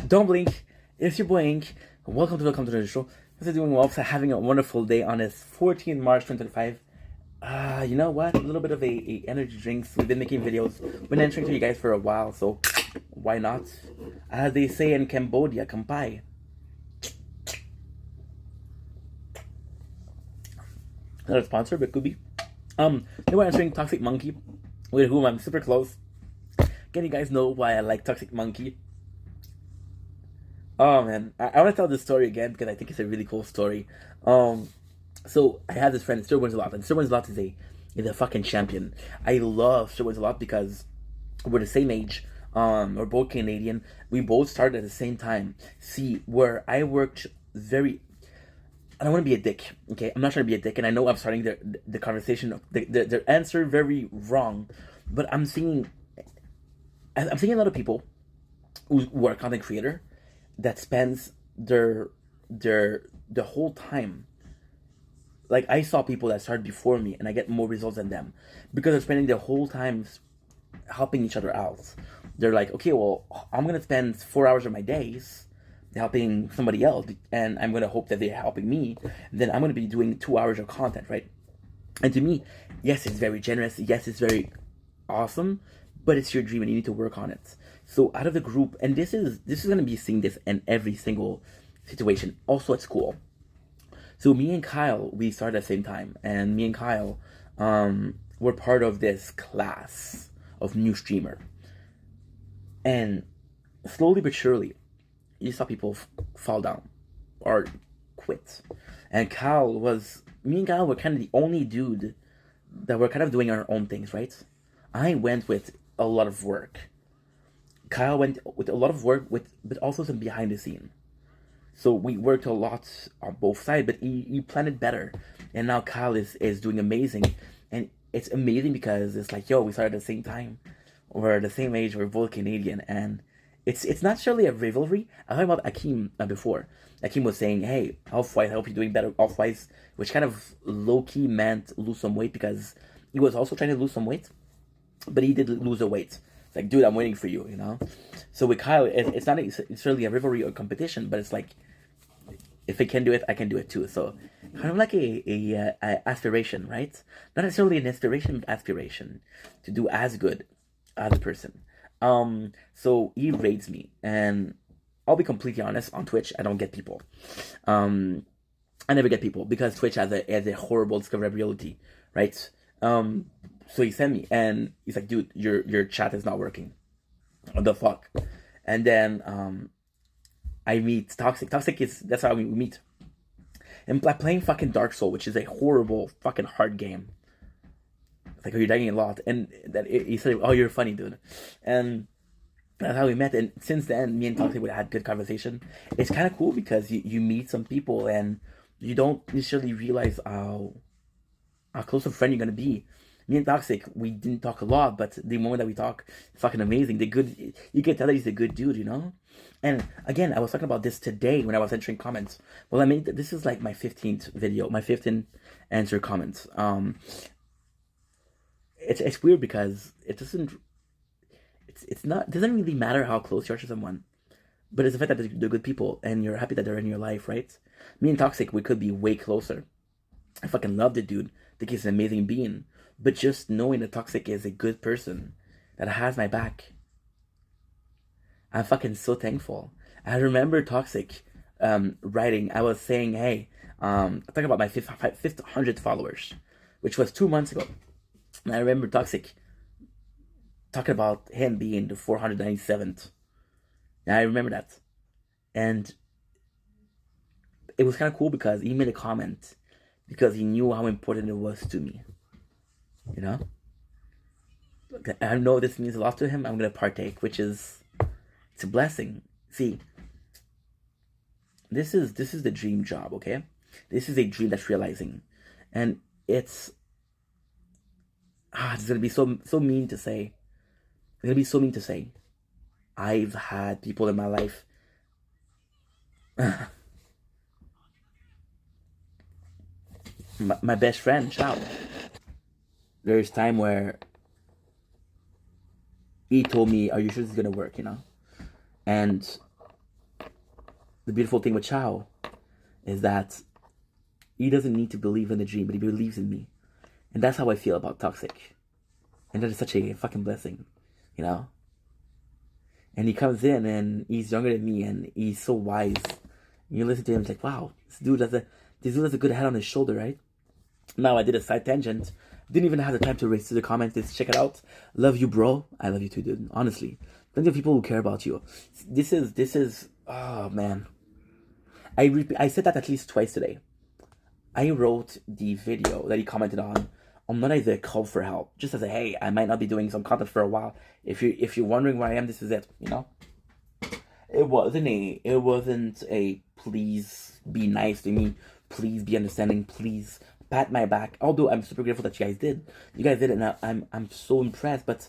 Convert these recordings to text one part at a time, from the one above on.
Don't blink. It's your boy Ink. Welcome to the show. Hope you're doing well. Having a wonderful day on this 14th March 2025. You know what? A little bit of a energy drinks. We've been making videos. Been answering to you guys for a while, so why not? As they say in Cambodia, kampai. Not a sponsor, but could be. They were answering Toxic Monkey, with whom I'm super close. Can you guys know why I like Toxic Monkey? Oh man, I want to tell this story again because I think it's a really cool story. So I have this friend, Sir Wins a Lot, and Sir Wins a Lot is a fucking champion. I love Sir Wins a Lot because we're the same age. We're both Canadian. We both started at the same time. See, where I worked very. I don't want to be a dick. Okay, I'm not trying to be a dick, and I know I'm starting the conversation, their answer very wrong, but I'm seeing a lot of people who are content creator that spends the whole time. Like I saw people that started before me and I get more results than them because they're spending their whole time helping each other out. They're like, okay, well, I'm gonna spend 4 hours of my days helping somebody else, and I'm gonna hope that they're helping me. Then I'm gonna be doing 2 hours of content, right? And to me, yes, it's very generous. Yes, it's very awesome, but it's your dream and you need to work on it. So out of the group, and this is gonna be seeing this in every single situation. Also at school. So me and Kyle, we started at the same time, and me and Kyle were part of this class of new streamer. And slowly but surely, you saw people fall down or quit. And me and Kyle were kind of the only dude that were kind of doing our own things, right? I went with a lot of work. Kyle went with a lot of work, but also some behind the scene. So we worked a lot on both sides, but he planned it better. And now Kyle is doing amazing. And it's amazing because it's like, yo, we started at the same time. We're the same age, we're both Canadian. And it's not necessarily a rivalry. I was talking about Akeem before. Akeem was saying, hey, Health-wise, I hope you're doing better Health-wise, which kind of low-key meant lose some weight because he was also trying to lose some weight, but he did lose the weight. It's like, dude, I'm waiting for you, you know? So with Kyle, it's not necessarily a rivalry or competition, but it's like, if I can do it, I can do it too. So kind of like a aspiration, right? Not necessarily an inspiration, but aspiration to do as good as a person. So he raids me, and I'll be completely honest. On Twitch, I don't get people. Um, I never get people because Twitch has a horrible discoverability, right? So he sent me, and he's like, "Dude, your chat is not working. What the fuck?" And then I meet Toxic. Toxic is that's how we meet. And playing fucking Dark Soul, which is a horrible fucking hard game. It's like, oh, you're dying a lot, and that he said, "Oh, you're funny, dude," and that's how we met. And since then, me and Toxic would have had good conversation. It's kind of cool because you meet some people and you don't necessarily realize how close a friend you're gonna be. Me and Toxic, we didn't talk a lot, but the moment that we talk, it's fucking amazing. The good, you can tell that he's a good dude, you know. And again, I was talking about this today when I was entering comments. Well, I made this is like my 15th video, my 15th answer comments. It's weird because it's not it doesn't really matter how close you are to someone, but it's the fact that they're good people and you're happy that they're in your life, right? Me and Toxic, we could be way closer. I fucking love the dude. I think he's an amazing being. But just knowing that Toxic is a good person that has my back, I'm fucking so thankful. I remember Toxic writing. I was saying, hey, talking about my 500 followers, which was 2 months ago. And I remember Toxic talking about him being the 497th. And I remember that. And it was kind of cool because he made a comment because he knew how important it was to me. You know? I know this means a lot to him. I'm going to partake, which is, it's a blessing. See, this is the dream job, okay? This is a dream that's realizing. And it's gonna be so mean to say. It's gonna be so mean to say. I've had people in my life. My best friend, Chow. There's time where he told me, "Are you sure this is gonna work?" You know, and the beautiful thing with Chow is that he doesn't need to believe in the dream, but he believes in me. And that's how I feel about Toxic. And that is such a fucking blessing, you know? And he comes in and he's younger than me and he's so wise. And you listen to him, it's like, wow, this dude has a good head on his shoulder, right? Now I did a side tangent. Didn't even have the time to race to the comments. Let's check it out. Love you, bro. I love you too, dude. Honestly. Plenty of people who care about you. This is oh man. I said that at least twice today. I wrote the video that he commented on not as a call for help, just as a hey, I might not be doing some content for a while. If you're wondering where I am, this is it. You know, it wasn't a please be nice to me, please be understanding, please pat my back. Although I'm super grateful that you guys did it, and I'm so impressed. But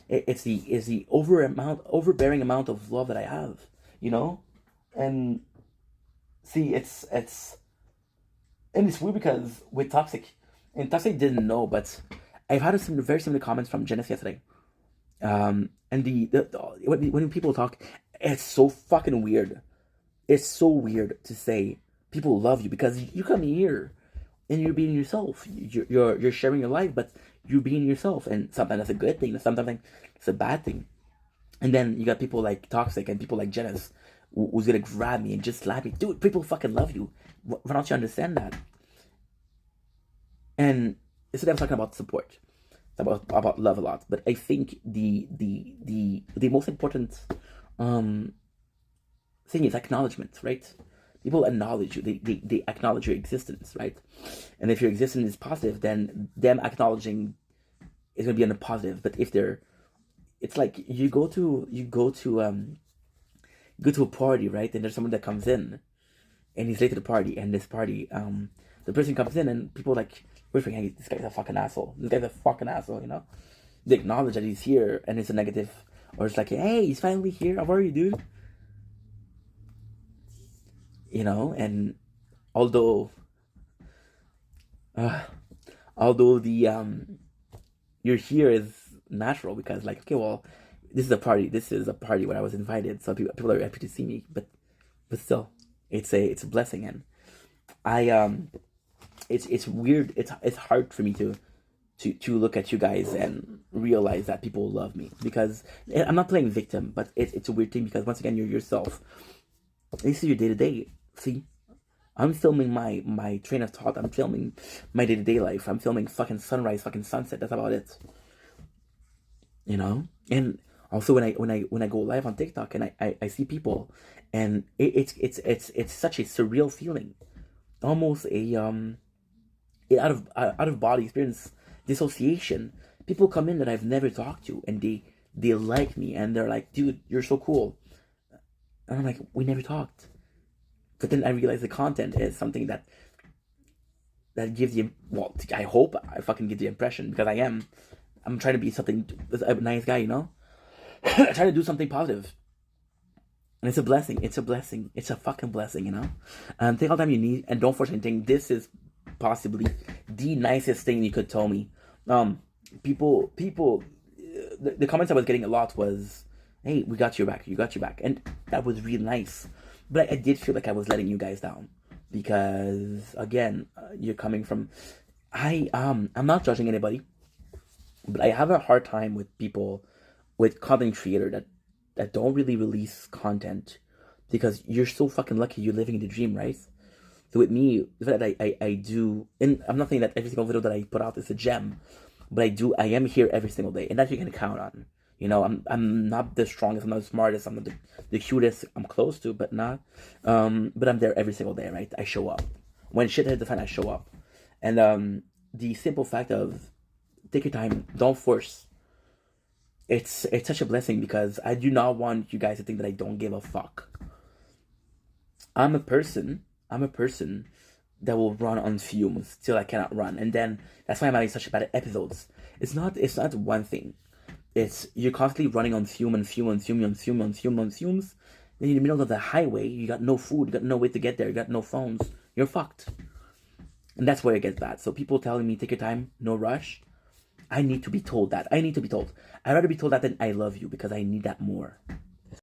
it's the overbearing amount of love that I have, you know, and see it's. And it's weird because with Toxic, and Toxic didn't know, but I've had some very similar comments from Janice yesterday. And when people talk, it's so fucking weird. It's so weird to say people love you because you come here and you're being yourself. You're sharing your life, but you're being yourself. And sometimes that's a good thing. Sometimes it's a bad thing. And then you got people like Toxic and people like Janice who's gonna grab me and just slap me. Dude, people fucking love you. Why don't you understand that? And instead of talking about support, about love a lot, but I think the most important thing is acknowledgement, right? People acknowledge you. They acknowledge your existence, right? And if your existence is positive, then them acknowledging is gonna be on the positive. But if they're, it's like you go to a party, right? And there's someone that comes in, and he's late to the party, and this party, the person comes in, and people like, we're thinking, hey, this guy's a fucking asshole. This guy's a fucking asshole, you know? They acknowledge that he's here, and it's a negative, or it's like, hey, he's finally here. How are you, dude? You know, and although the you're here is natural because like, okay, well, this is a party. This is a party where I was invited, so people are happy to see me. But still, it's a blessing, and it's weird. It's hard for me to look at you guys and realize that people love me because I'm not playing victim, but it's a weird thing because once again you're yourself. This is your day to day. See, I'm filming my train of thought. I'm filming my day to day life. I'm filming fucking sunrise, fucking sunset. That's about it. You know, and also when I go live on TikTok and I see people, and it's such a surreal feeling, almost a out of body experience, dissociation. People come in that I've never talked to, and they like me, and they're like, dude, you're so cool, and I'm like, we never talked. But then I realize the content is something that gives you, well, I hope I fucking give the impression, because I'm trying to be a nice guy, you know? I try to do something positive. And it's a blessing. It's a blessing. It's a fucking blessing, you know? Take all the time you need, and don't force anything. This is possibly the nicest thing you could tell me. People, the comments I was getting a lot was, hey, we got your back. You got your back. And that was really nice. But I did feel like I was letting you guys down. Because, again, you're coming from... I'm not judging anybody. But I have a hard time with people, with content creator that don't really release content. Because you're so fucking lucky you're living the dream, right? So with me, the fact that I do... And I'm not saying that every single video that I put out is a gem. But I am here every single day. And that you can count on. You know, I'm not the strongest, I'm not the smartest, I'm not the cutest, I'm close to, but not. But I'm there every single day, right? I show up. When shit hits the fan, I show up. And the simple fact of take your time, don't force. It's such a blessing because I do not want you guys to think that I don't give a fuck. I'm a person that will run on fumes till I cannot run. And then that's why I'm having such bad episodes. It's not one thing. It's you're constantly running on fumes. Then in the middle of the highway, you got no food, you got no way to get there, you got no phones. You're fucked. And that's where it gets bad. So people telling me, take your time, no rush. I need to be told that. I'd rather be told that than I love you because I need that more.